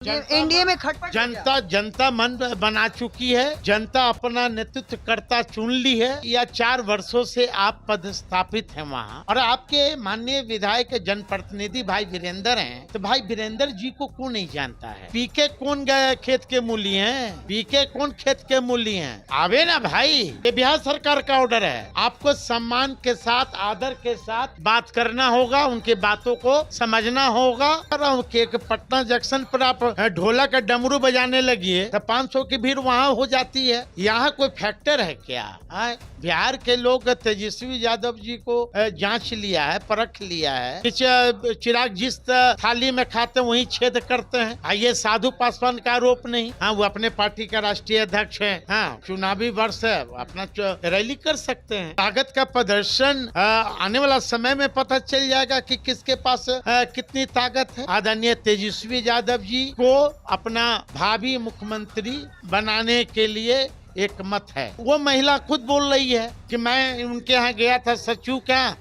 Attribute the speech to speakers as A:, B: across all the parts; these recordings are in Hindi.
A: एनडीए में खटपट
B: जनता मन बना चुकी है। जनता अपना नेतृत्व करता चुन ली है। या 4 वर्षों से आप पदस्थापित हैं वहाँ, और आपके माननीय विधायक जनप्रतिनिधि भाई वीरेंद्र हैं। तो भाई वीरेंद्र जी को कौन नहीं जानता है? पीके कौन गए खेत के मूली हैं? पीके कौन खेत के मूली हैं? आवे ना भाई, ये बिहार सरकार का ऑर्डर है। आपको सम्मान के साथ, आदर के साथ बात करना होगा, उनकी बातों को समझना होगा। पटना जंक्शन पर आप ढोलक का डमरू बजाने लगी तो 500 की भीड़ वहाँ हो जाती है। यहाँ कोई फैक्टर है क्या? बिहार के लोग तेजस्वी यादव जी को जांच लिया है, परख लिया है। चिराग जिस थाली में खाते वहीं छेद करते हैं। ये साधु पासवान का आरोप नहीं। हाँ, वो अपने पार्टी का राष्ट्रीय अध्यक्ष है। हाँ, चुनावी वर्ष है, अपना रैली कर सकते हैं। ताकत का प्रदर्शन आने वाला समय में पता चल जाएगा कि किसके पास कितनी ताकत है। आदरणीय तेजस्वी यादव जी को अपना भावी मुख्यमंत्री बनाने के लिए एक मत है। वो महिला खुद बोल रही है कि मैं उनके यहाँ गया था, सचिव क्या,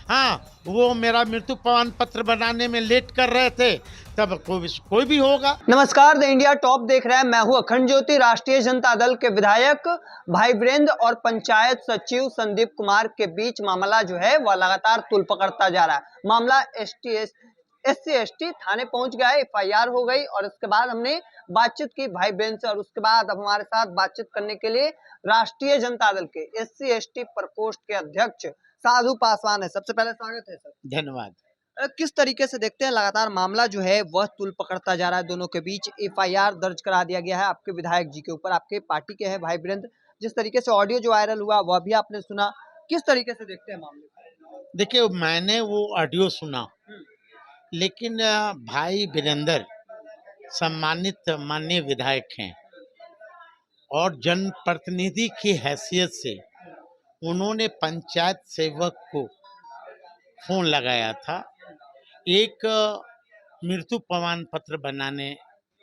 B: हाँ, वो मेरा मृत्यु प्रमाण पत्र बनाने में लेट कर रहे थे, तब कोई भी होगा।
A: नमस्कार, द इंडिया टॉप देख रहे हैं। मैं हूं अखंड ज्योति। राष्ट्रीय जनता दल के विधायक भाई वीरेंद्र और पंचायत सचिव संदीप कुमार के बीच मामला जो है वह लगातार तूल पकड़ता जा रहा है। मामला SC/ST थाने पहुंच गया है, FIR हो गई, और उसके बाद हमने बातचीत की भाई वीरेंद्र से, और उसके बाद अब हमारे साथ बातचीत करने के लिए राष्ट्रीय जनता दल के SC/ST प्रकोष्ठ के अध्यक्ष साधु पासवान है। सबसे पहले स्वागत है सर।
B: धन्यवाद।
A: किस तरीके से देखते हैं लगातार मामला जो है वह तूल पकड़ता जा रहा है, दोनों के बीच FIR दर्ज करा दिया गया है आपके विधायक जी के ऊपर, आपके पार्टी के हैं भाई वीरेंद्र। जिस तरीके से ऑडियो जो वायरल हुआ वह भी आपने सुना, किस तरीके से देखते हैं मामले को?
B: देखिए, मैंने वो ऑडियो सुना, लेकिन भाई वीरेंद्र सम्मानित माननीय विधायक हैं और जनप्रतिनिधि की हैसियत से उन्होंने पंचायत सेवक को फोन लगाया था एक मृत्यु प्रमाण पत्र बनाने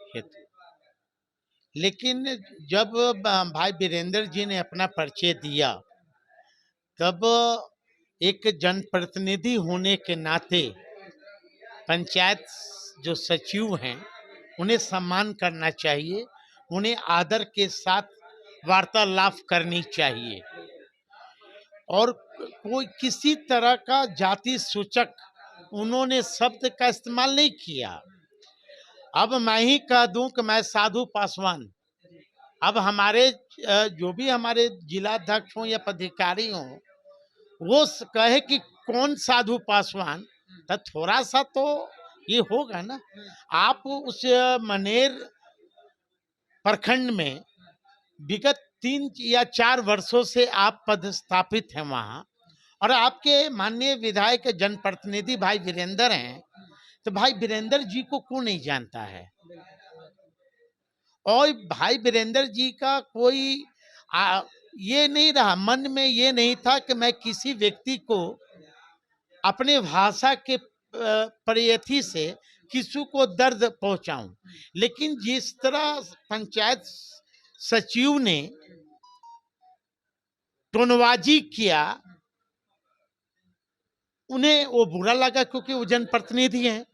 B: हेतु। लेकिन जब भाई वीरेंद्र जी ने अपना परिचय दिया, तब एक जनप्रतिनिधि होने के नाते पंचायत जो सचिव हैं उन्हें सम्मान करना चाहिए, उन्हें आदर के साथ वार्तालाप करनी चाहिए, और कोई किसी तरह का जाति सूचक उन्होंने शब्द का इस्तेमाल नहीं किया। अब मैं ही कह दूं कि मैं साधु पासवान, अब हमारे जो भी हमारे जिलाध्यक्ष हों या पदाधिकारी हों, वो कहे कि कौन साधु पासवान, तो थोड़ा सा तो ये होगा ना। आप उस मनेर प्रखंड में विगत 3 या 4 वर्षों से आप पदस्थापित हैं वहाँ, और आपके माननीय विधायक जनप्रतिनिधि भाई वीरेंद्र हैं। तो भाई वीरेंद्र जी को कौन नहीं जानता है? और भाई वीरेंद्र जी का कोई ये नहीं रहा, मन में ये नहीं था कि मैं किसी व्यक्ति को अपने भाषा के प्रयति से किसी को दर्द पहुंचाऊं। लेकिन जिस तरह पंचायत सचिव ने टोनबाजी किया, उन्हें वो बुरा लगा, क्योंकि वो जनप्रतिनिधि हैं।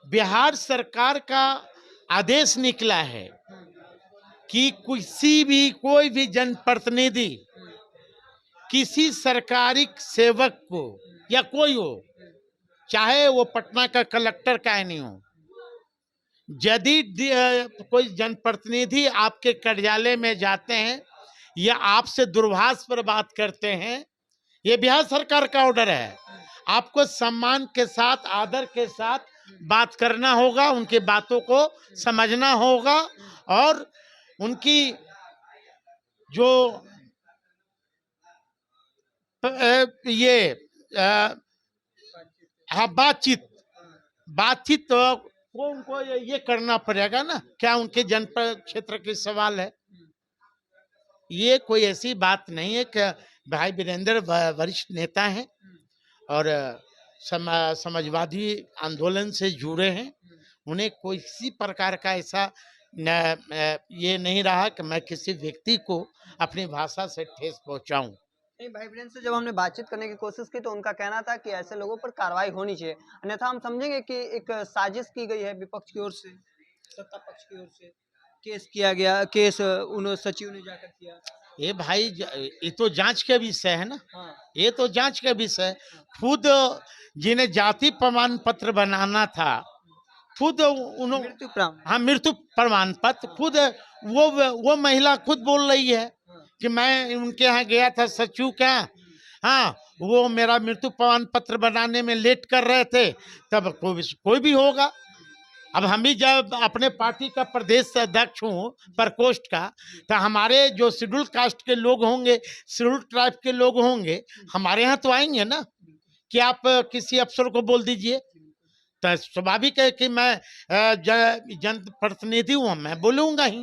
B: बिहार सरकार का आदेश निकला है कि कोई भी जनप्रतिनिधि किसी सरकारी सेवक को, या कोई हो, चाहे वो पटना का कलेक्टर का नहीं हो, यदि कोई जनप्रतिनिधि आपके कार्यालय में जाते हैं या आपसे दूरभाष पर बात करते हैं, ये बिहार सरकार का ऑर्डर है। आपको सम्मान के साथ, आदर के साथ बात करना होगा, उनकी बातों को समझना होगा, और उनकी जो हाँ, बातचीत तो उनको ये करना पड़ेगा ना। क्या उनके जनपद क्षेत्र के सवाल है? ये कोई ऐसी बात नहीं है कि भाई वीरेंद्र वरिष्ठ नेता हैं और समाजवादी आंदोलन से जुड़े हैं। उन्हें कोई किसी प्रकार का ऐसा ये नहीं रहा कि मैं किसी व्यक्ति को अपनी भाषा से ठेस पहुंचाऊं।
A: नहीं, भाई वीरेंद्र से जब हमने बातचीत करने की कोशिश की तो उनका कहना था कि ऐसे लोगों पर कार्रवाई होनी चाहिए, अन्यथा हम समझेंगे कि एक साजिश की गई है विपक्ष की ओर से। सत्ता पक्ष की ओर से केस किया गया, केस उन्होंने सचिव ने जाकर किया।
B: ये भाई ये तो जांच का विषय है ना,
A: हाँ,
B: ये तो जांच का विषय है। खुद जिन्हें जाति प्रमाण पत्र बनाना था, खुद उन्होंने,
A: मृत्यु प्रमाण।
B: हाँ, मृत्यु प्रमाण पत्र खुद वो महिला खुद बोल रही है कि मैं उनके यहाँ गया था सचिव के यहाँ, हाँ, वो मेरा मृत्यु प्रमाण पत्र बनाने में लेट कर रहे थे, तब कोई भी होगा। अब हम भी जब अपने पार्टी का प्रदेश अध्यक्ष हूँ प्रकोष्ठ का, तो हमारे जो शेड्यूल कास्ट के लोग होंगे, शेड्यूल ट्राइब के लोग होंगे, हमारे यहाँ तो आएंगे ना कि आप किसी अफसर को बोल दीजिए। तो स्वाभाविक है कि मैं जनप्रतिनिधि हूँ, मैं बोलूँगा ही।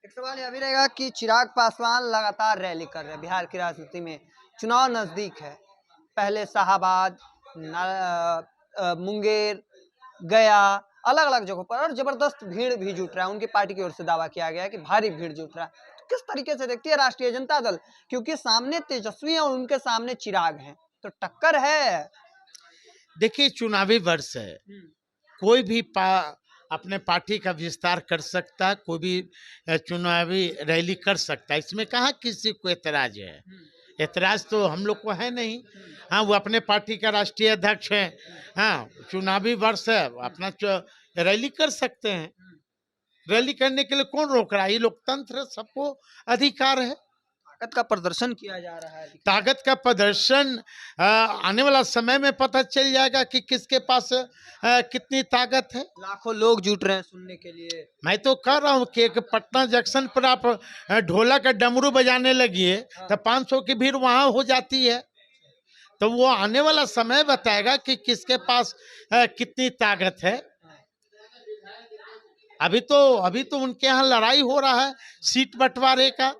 A: एक सवाल यह भी रहेगा कि चिराग पासवान लगातार रैली कर रहे हैं बिहार की राजनीति में, चुनाव नजदीक है, पहले शाहाबाद, मुंगेर, गया, अलग अलग जगहों पर, और जबरदस्त भीड़ भी जुट रहा है। उनकी पार्टी की ओर से दावा किया गया है कि भारी भीड़ जुट रहा है। तो किस तरीके से देखती है राष्ट्रीय जनता दल, क्योंकि सामने तेजस्वी है और उनके सामने चिराग है, तो टक्कर है।
B: देखिए, चुनावी वर्ष है, कोई भी अपने पार्टी का विस्तार कर सकता है, कोई भी चुनावी रैली कर सकता है, इसमें कहाँ किसी को एतराज है। एतराज तो हम लोग को है नहीं। हाँ, वो अपने पार्टी का राष्ट्रीय अध्यक्ष है, हाँ, चुनावी वर्ष है, अपना रैली कर सकते हैं। रैली करने के लिए कौन रोक रहा है? ये लोकतंत्र, सबको अधिकार है।
A: ताकत का प्रदर्शन किया जा रहा है।
B: ताकत का प्रदर्शन आने वाला समय में पता चल जाएगा कि किसके पास कितनी ताकत है।
A: लाखों लोग जुट रहे हैं सुनने के लिए।
B: मैं तो कह रहा हूँ कि एक पटना जंक्शन पर आप ढोलक का डमरू बजाने लगिए तो 500 की भीड़ वहां हो जाती है। तो वो आने वाला समय बताएगा कि किसके पास कितनी ताकत है। अभी तो उनके यहाँ लड़ाई हो रहा है सीट बंटवारे का,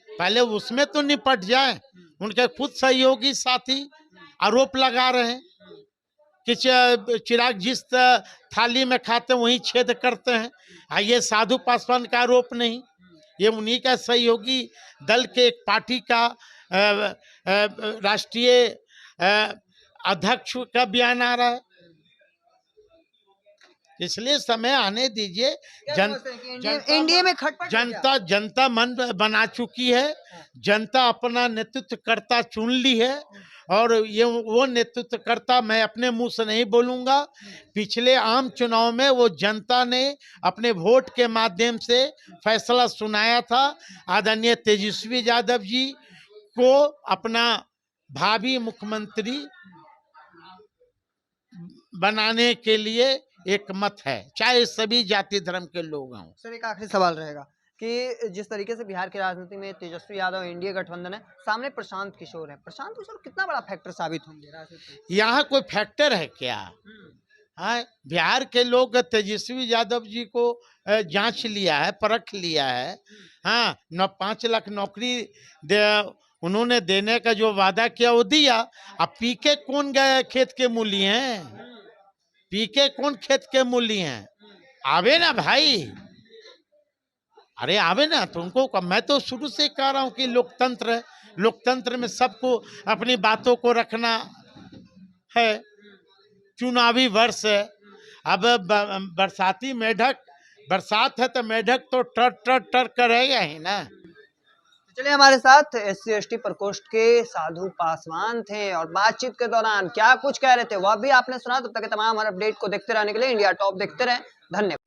B: पहले उसमें तो निपट जाए। उनके खुद सहयोगी साथी आरोप लगा रहे हैं कि चिराग जिस थाली में खाते वहीं छेद करते हैं। ये साधु पासवान का आरोप नहीं, ये उन्हीं का सहयोगी दल के एक पार्टी का राष्ट्रीय अध्यक्ष का बयान आ रहा है। इसलिए समय आने दीजिए।
A: एनडीए में खटपट
B: जनता मन बना चुकी है, जनता अपना नेतृत्वकर्ता चुन ली है, और ये वो नेतृत्वकर्ता मैं अपने मुंह से नहीं बोलूंगा। पिछले आम चुनाव में वो जनता ने अपने वोट के माध्यम से फैसला सुनाया था, आदरणीय तेजस्वी यादव जी को अपना भावी मुख्यमंत्री बनाने के लिए एक मत है, चाहे सभी जाति धर्म के लोग हों।
A: सर, एक आखिरी सवाल रहेगा कि जिस तरीके से बिहार की राजनीति में तेजस्वी यादव एनडीए गठबंधन है, सामने प्रशांत किशोर है, प्रशांत किशोर कितना बड़ा फैक्टर साबित होंगे राजनीति? यहाँ
B: कोई फैक्टर है क्या? हाँ, बिहार के लोग तेजस्वी यादव जी को जांच लिया है, परख लिया है। हाँ, 5 लाख नौकरी उन्होंने देने का जो वादा किया वो दिया। अब पीके कौन गए खेत के मूली हैं? पीके कौन खेत के मूली हैं? आवे ना भाई, अरे आवे ना। तो उनको मैं तो शुरू से कह रहा हूँ कि लोकतंत्र है, लोकतंत्र में सबको अपनी बातों को रखना है। चुनावी वर्ष है, अब बरसाती मेढक, बरसात है तो मेढक तो टर टर टर करेगा ही ना।
A: चलिए, हमारे साथ SC ST प्रकोष्ठ के साधु पासवान थे और बातचीत के दौरान क्या कुछ कह रहे थे वह भी आपने सुना। तब तक के तमाम हमारे अपडेट को देखते रहने के लिए इंडिया टॉप देखते रहें। धन्यवाद।